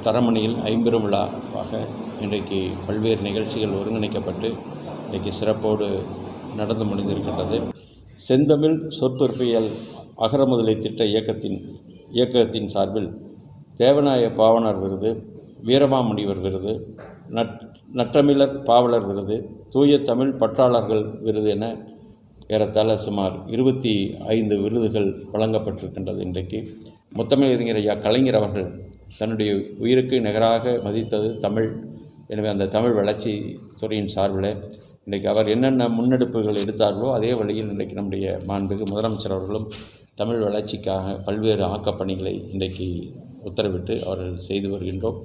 தரமணியில் ஐம்பெரும் விழாவாக இன்றைக்கு பல்வேறு நிகழ்ச்சிகள் ஒருங்கிணைக்கப்பட்டு இன்றைக்கு சிறப்போடு நடந்து முடிந்திருக்கின்றது. செந்தமிழ் சொற்பொருட்பியல் அகரமுதலை திட்ட இயக்கத்தின் சார்பில் தேவநாய பாவனர் விருது, வீரமாமுனிவர் விருது, நற்றமிழர் பாவலர் விருது, தூய தமிழ் பற்றாளர்கள் விருது என ஏறத்தாழ சுமார் 25 விருதுகள் வழங்கப்பட்டிருக்கின்றது. இன்றைக்கு முத்தமிழறிஞர் ஐயா கலைஞர் அவர்கள் தன்னுடைய உயிருக்கு நிகராக மதித்தது தமிழ். எனவே அந்த தமிழ் வளர்ச்சி துறையின் சார்பில் இன்றைக்கு அவர் என்னென்ன முன்னெடுப்புகள் எடுத்தார்களோ அதே வழியில் இன்றைக்கு நம்முடைய மாண்புமிகு முதலமைச்சர் அவர்களும் தமிழ் வளர்ச்சிக்காக பல்வேறு ஆக்கப்பணிகளை இன்றைக்கு உத்தரவிட்டு அவர்கள் செய்து வருகின்றோம்.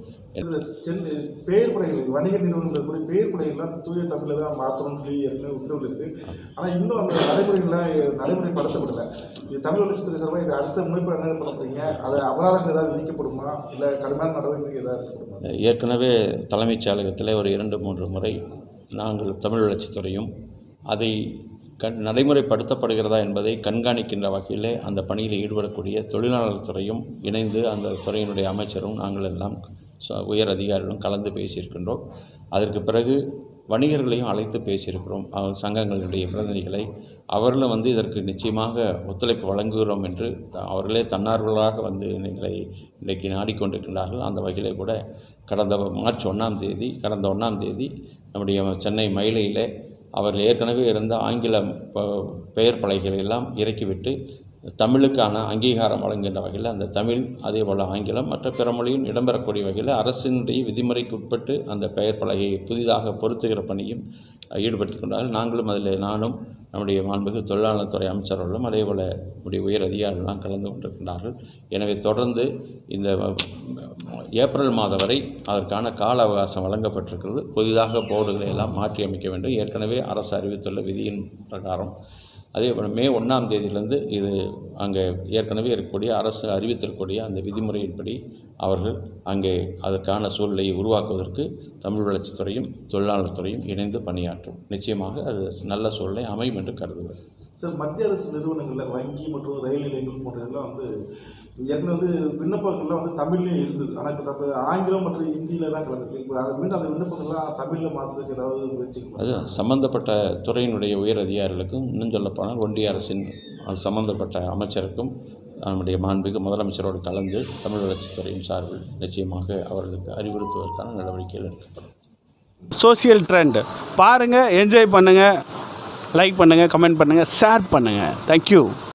பெயர் படைகள் வணிக நிறுவனங்கள் கூட பெயர் படைகள்லாம் தூய தமிழில் தான் மாற்றணும்னு சொல்லி ஏற்கனவே உத்தரவு இருக்குது. ஆனால் இன்னும் அந்த நடைமுறைப்படுத்தப்படலை. இது தமிழ் வளர்ச்சித்துறை சார்பாக இது அடுத்த முனைப்பு என்ன பண்ண போறீங்க? அது அபராதங்கள் ஏதாவது விதிக்கப்படுமா, இல்லை கடுமையான நடவடிக்கை ஏதாவது இருக்கப்படுமா? ஏற்கனவே தலைமைச் செயலகத்தில் ஒரு 2-3 முறை நாங்கள் தமிழ் வளர்ச்சித்துறையும் அதை நடைமுறைப்படுத்தப்படுகிறதா என்பதை கண்காணிக்கின்ற வகையில் அந்த பணியில் ஈடுபடக்கூடிய தொழிலாளர் துறையும் இணைந்து அந்த துறையினுடைய அமைச்சரும் நாங்கள் எல்லாம் உயர் அதிகாரிகளும் கலந்து பேசியிருக்கின்றோம். அதற்கு பிறகு வணிகர்களையும் அழைத்து பேசியிருக்கிறோம். சங்கங்களுடைய பிரதிநிதிகளை அவர்களும் இதற்கு நிச்சயமாக ஒத்துழைப்பு வழங்குகிறோம் என்று அவர்களே தன்னார்வலாக எங்களை இன்றைக்கு நாடிக்கொண்டிருக்கின்றார்கள். அந்த வகையில் கூட கடந்த மார்ச் 1ஆம் தேதி நம்முடைய சென்னை மயிலையில் அவர்கள் ஏற்கனவே இருந்த ஆங்கில பெயர் பலகைகளை எல்லாம் இறக்கிவிட்டு தமிழுக்கான அங்கீகாரம் வழங்குகின்ற வகையில் அந்த தமிழ் அதேபோல் ஆங்கிலம் மற்ற பிற மொழியும் இடம்பெறக்கூடிய வகையில் அரசினுடைய விதிமுறைக்கு உட்பட்டு அந்த பெயர் பலகையை புதிதாக பொருத்துகிற பணியும் ஈடுபடுத்திக் கொண்டார்கள். நாங்களும் அதில் நானும் நம்முடைய மாண்புமிகு தொழிலாளர் துறை அமைச்சர்களும் அதேபோல் நம்முடைய உயர் அதிகாரிகள்லாம் கலந்து கொண்டிருக்கின்றார்கள். எனவே தொடர்ந்து இந்த ஏப்ரல் மாதம் வரை அதற்கான கால அவகாசம் வழங்கப்பட்டிருக்கிறது. புதிதாக போர்டுகளை எல்லாம் மாற்றி அமைக்க வேண்டும். ஏற்கனவே அரசு அறிவித்துள்ள விதியின் பிரகாரம் அதேபோல் மே 1ஆம் தேதியிலிருந்து இது அங்கே ஏற்கனவே இருக்கக்கூடிய அரசு அறிவித்திருக்கக்கூடிய அந்த விதிமுறையின்படி அவர்கள் அங்கே அதற்கான சூழ்நிலையை உருவாக்குவதற்கு தமிழ் வளர்ச்சித்துறையும் தொழிலாளர் துறையும் இணைந்து பணியாற்றும். நிச்சயமாக அது நல்ல சூழ்நிலை அமையும் என்று கருதுகிறேன். சார், மத்திய அரசு நிறுவனங்களில் வங்கி மற்றும் ரயில் நிலையங்கள் போன்றதெல்லாம் ஏற்கனவே விண்ணப்பங்கள்லாம் தமிழ்லேயே இருந்தது. ஆனால் இப்போ நம்ம ஆங்கிலம் மற்றும் ஹிந்தியில் தான் கலந்துருக்கு. இப்போ அதை மீண்டும் அந்த விண்ணப்பங்கள்லாம் தமிழில் மாற்றுறதுக்கு ஏதாவது முயற்சி? அது சம்பந்தப்பட்ட துறையினுடைய உயர் அதிகாரிகளுக்கும் இன்னும் சொல்லப்போனால் ஒன்றிய அரசின் சம்பந்தப்பட்ட அமைச்சருக்கும் நம்முடைய மாண்புமிகு முதலமைச்சரோடு கலந்து தமிழ் வளர்ச்சித்துறையின் சார்பில் நிச்சயமாக அவர்களுக்கு அறிவுறுத்துவதற்கான நடவடிக்கைகள் எடுக்கப்படும். சோசியல் ட்ரெண்ட் பாருங்கள், என்ஜாய் பண்ணுங்கள், லைக் பண்ணுங்கள், கமெண்ட் பண்ணுங்கள், ஷேர் பண்ணுங்கள். தேங்க்யூ.